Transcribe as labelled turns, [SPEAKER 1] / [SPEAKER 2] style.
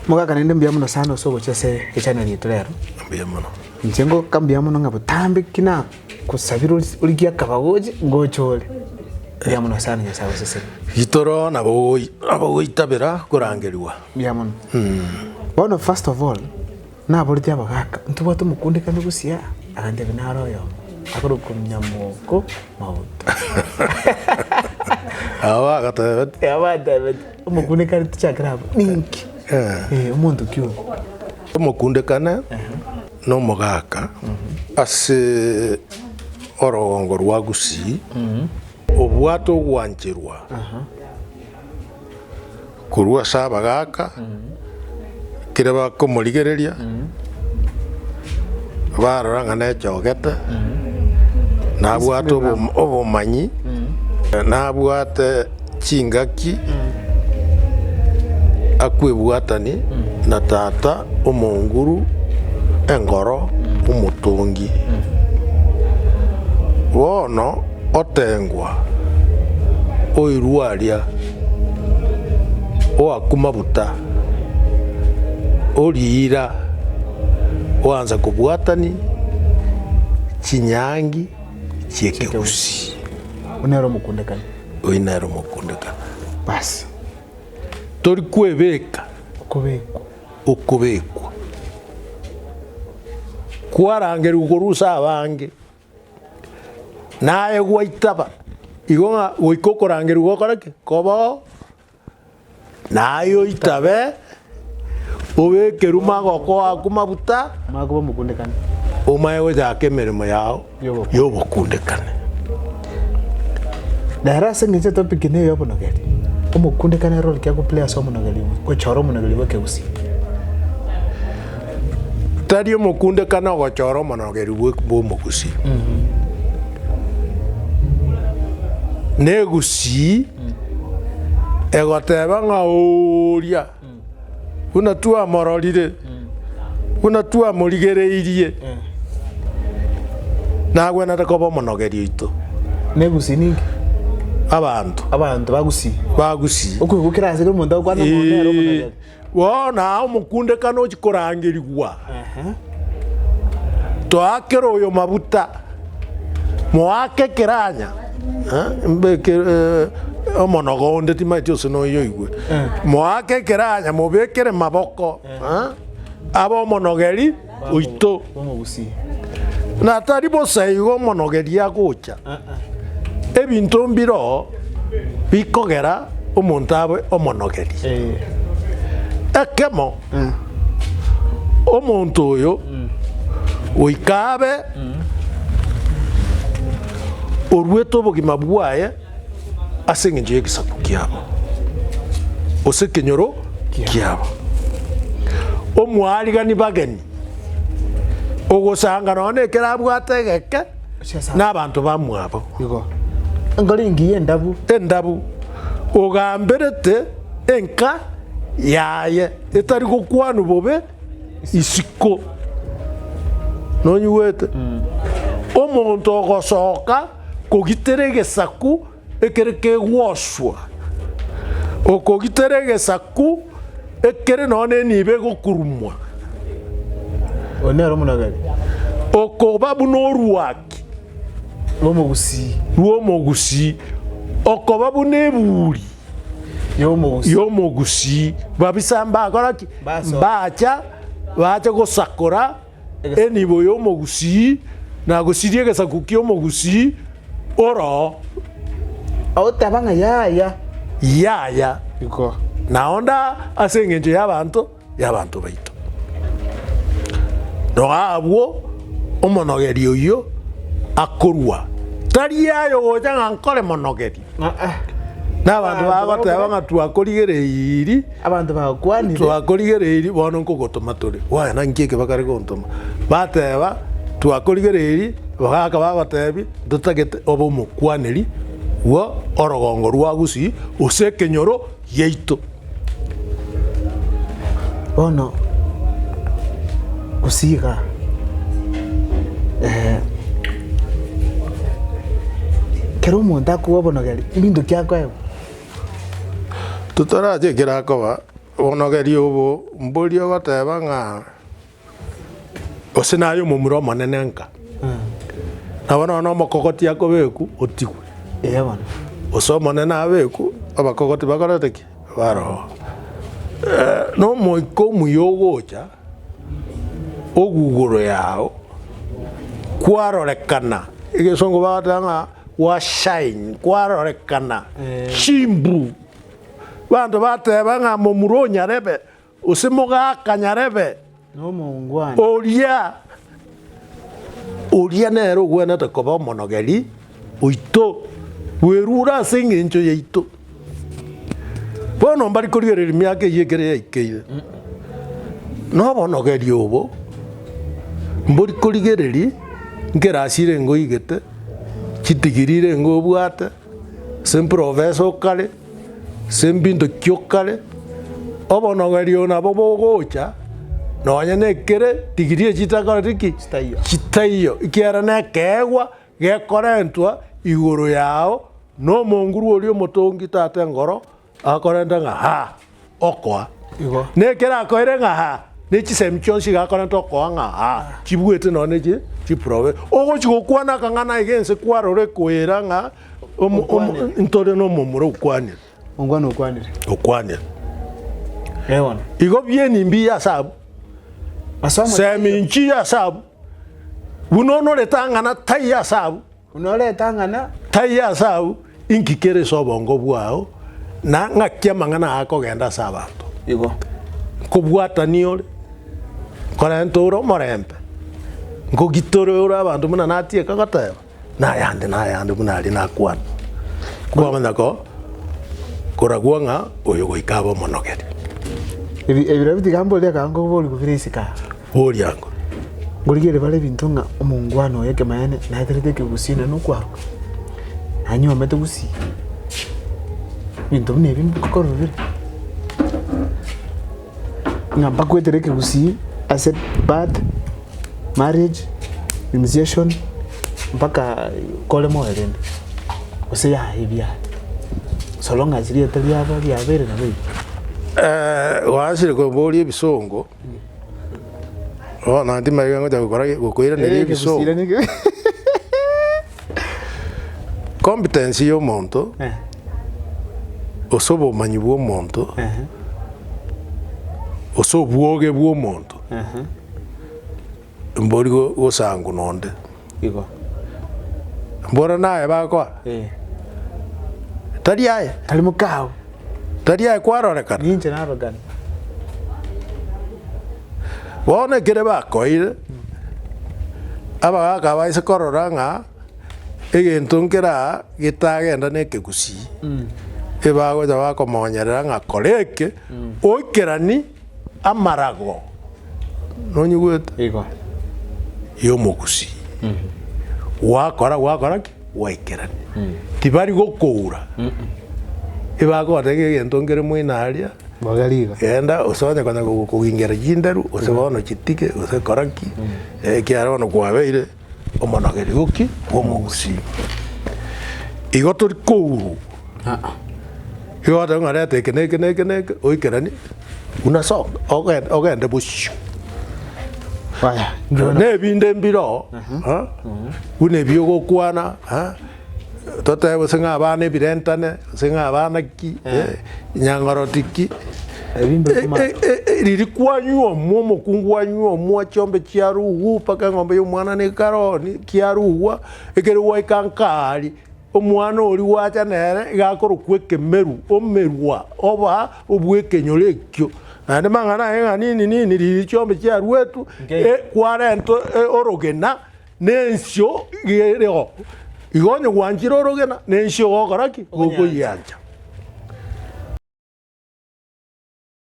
[SPEAKER 1] Muga kanende mbia muno sana so gochese echannel yetu rero.
[SPEAKER 2] Mbia muno.
[SPEAKER 1] Njengo kambia muno ngabo tambe kina kusabira uligia kabagoje ngochole. Mbia muno sana nyasawe sese.
[SPEAKER 2] Hitoro nabo itabira kurangeriwa.
[SPEAKER 1] Mbia muno. Bono first of all na boriti abagaka ntuba tumukunde kandi gusia agande binaro yo. Akoro kumnyamoko mauto.
[SPEAKER 2] Awa gata.
[SPEAKER 1] Awa David. Umukunde kandi tuchagraba. Ninki. Umuntu kyo.
[SPEAKER 2] Umukunde kana no mugaka ase orogongo rwa gusi obwato gwanchirwa kurwa sabagaka kiraba komoligereria baroranga na chogete na bwato obumanyi na bwate chingaki akwebwatani na tata omonguru engoro umutungi wono otengwa oirwaria oakumabuta oriira oanza kubwatani chinyangi chiekeusi
[SPEAKER 1] unero mukundekana
[SPEAKER 2] oinero mukundekana
[SPEAKER 1] basi
[SPEAKER 2] tori kwebeka okubekwa kwarangeri ukorusa abange naye gwaitaba igonga goikokorangeri gokorake kobo nayo itabe obekeru magoko akumabuta
[SPEAKER 1] magobo mukundekana
[SPEAKER 2] omaye wajake mirimo yao yobokundekane
[SPEAKER 1] darasa ngize topic ne yobonogeri omukundekana role kya ku players omonogeri ko choro monogeri wekeusi
[SPEAKER 2] tari omukundekana gochoro monogeri bo mogusi negusi egoteba ngauria una tua mororire una tua morigereirie nagwe na takobo monogeri ito
[SPEAKER 1] negusi ningi abantu bagusi okugukira ase omuntu akwana monero monogeri
[SPEAKER 2] wona omukundekana ochikorangirigwa toakero oyo mabuta moake kiranya mbeke omonogonde timaiti ose noyo igwe moake kiranya mobekere maboko abo monogeri oito na tari bosaigo omonogeri agocha ebinto mbiro bikogera omonto abe omonogeri ekemo omonto oyo oikabe orweto obogima bwaye ase eng'encho ya egesaku kiabo ase ekenyoro kiabo omwarigani bageni ogosanga none ekero abwate egeke n'abanto bamwabo
[SPEAKER 1] ngoringi
[SPEAKER 2] endabu ogamberete enka yaye etari gokwana bobe isiko nonyuwete omonto ogosoka kogitera egesaku ekere kegwoswa okogitera egesaku ekere none nibe gokurumwa
[SPEAKER 1] onero monogeri
[SPEAKER 2] okoba buno orwaki rwomogusi okoba buno eburi yomogusi babisamba akoraki bacha gosakora enibo yomogusi nagosirie egesaku kiomogusi oro
[SPEAKER 1] otabanga
[SPEAKER 2] yaya naonda ase eng'encho y'abanto baito noabwo omonogeri oyo akorwa tari yayo gocha ng'a nkore monogeri n'abantu bagoteba ng'a twakorigereiri
[SPEAKER 1] abantu bagakwanire
[SPEAKER 2] twakorigereiri bono nkogotoma tore waya nanki bakare gontoma bateba twakorigereiri bagaka bagotebi ndotagete obo mukwaneri wa orogongo rwa gusi ose kenyoro yeito
[SPEAKER 1] bono gusiga kero omonto akobonogeri ebinto kiakoeba
[SPEAKER 2] tutarache kerakoba onogeri obo mbori ogoteba ng'a ose nayo omomura omonene nka nabo nono omokogoti akobeku otigwe
[SPEAKER 1] bono
[SPEAKER 2] ose omonene abeku abakogoti bakorete ki baroho no omoika omuya ogocha ogugoro yao kwarorekana egesongo bagoteba ng'a washine kwarorekana chimbu bantu bateba ng'a momura onyarebe ose mogaka nyarebe
[SPEAKER 1] no mungwana
[SPEAKER 2] oria nero ogwenete koba omonogeri oito bwerura ase eng'encho yaito bono mbari korigereria miaka eye ekere yaikeire no obonogeri obo mbori korigereria nkerasi irengo igete chitigiri irengo obwate ase mprofesa okare ase mbinto kiokare obonogeri o nabo bogocha nonya nekere tigiri echitakoreti ki chitaiyo ikiara nekeegwa gekorentwa igoro yao no monguru oria omotongi tate ngoro akorenta ng'a ha okoa nekere akoire ng'a ha nechisemi chionsi gakorenta okoa ng'a ha chibwete none chiprove ogochi gokwana akang'ana igense kwarore kwera ng'a ntore no momura okwanire
[SPEAKER 1] mungwana
[SPEAKER 2] okwanire
[SPEAKER 1] bono
[SPEAKER 2] igo bieni mbi asabu seminchi asabu bunonoreta ng'ana tai asabu tai asabu inkikere sobongo bwao na ng'akia amang'ana akogenda ase abanto nkobwatani ore korenta ore omorembe nkogitore ore abanto buna natieka goteba nayande buna aria nakwana kwamanya ko koragwa ng'a oyo goika aba omonogeri
[SPEAKER 1] ebiro bitigamboria kango bori kukirisika
[SPEAKER 2] boriango
[SPEAKER 1] ngorigere bare bintu ng'a omongwana oyo ekemayane naeterete ekegusine nokwaruka anyomete gusi bintu buna ebi mbikororire ng'a mpakwetere ekegusi ase birth marriage initiation mpaka kore moerende ose yaibia so long as riete riaba riabere na bebi
[SPEAKER 2] wasire koboria ebisongo nanti maiga ngoja gokoiranĩria ebisongo competence y'omonto ose obomanyi bwa omonto ose obwoge bwa omonto mbori gosangu nonde mbora naye bakora tari aye
[SPEAKER 1] tari mukao
[SPEAKER 2] tari aye kwarorekana
[SPEAKER 1] ninche narogana
[SPEAKER 2] bonekere bakoire abagaka baise korora ng'a egento nkera gitagenda nekegusi ebagoja bakomonyerera ng'a koreke oikerani amarago nonyigwete yomogusi wakora ki waikerani tibari gokoura ebagotega egento nkere moinaria genda osonye konya kogingera jinderu ose bono chitige ose koraki kiara bono kwabeire omonogeri goki omogusi igo tori kouru igo tori ng'arete neke oikerani unasoka ogende bushu nebinde mbiro buna ebio gokwana totebe ase ng'a abana ebirentane ase ng'a abana ki nyang'orotiki riri kwanywa omwo omokungu wanywa omwo chiombe chiaruhu mpaka eng'ombe y'omwana nekaroni kiaruhwa ekere gwaika nkari omwana ori wacha nere igakorokwa ekemeru omerwa oba obwekenyoro ekio naende mang'ana aye nini riri chiombe chiarwetu kwarento orogena nensio gereo igonye gwanchire orogena nensio gokora ki gokoyanja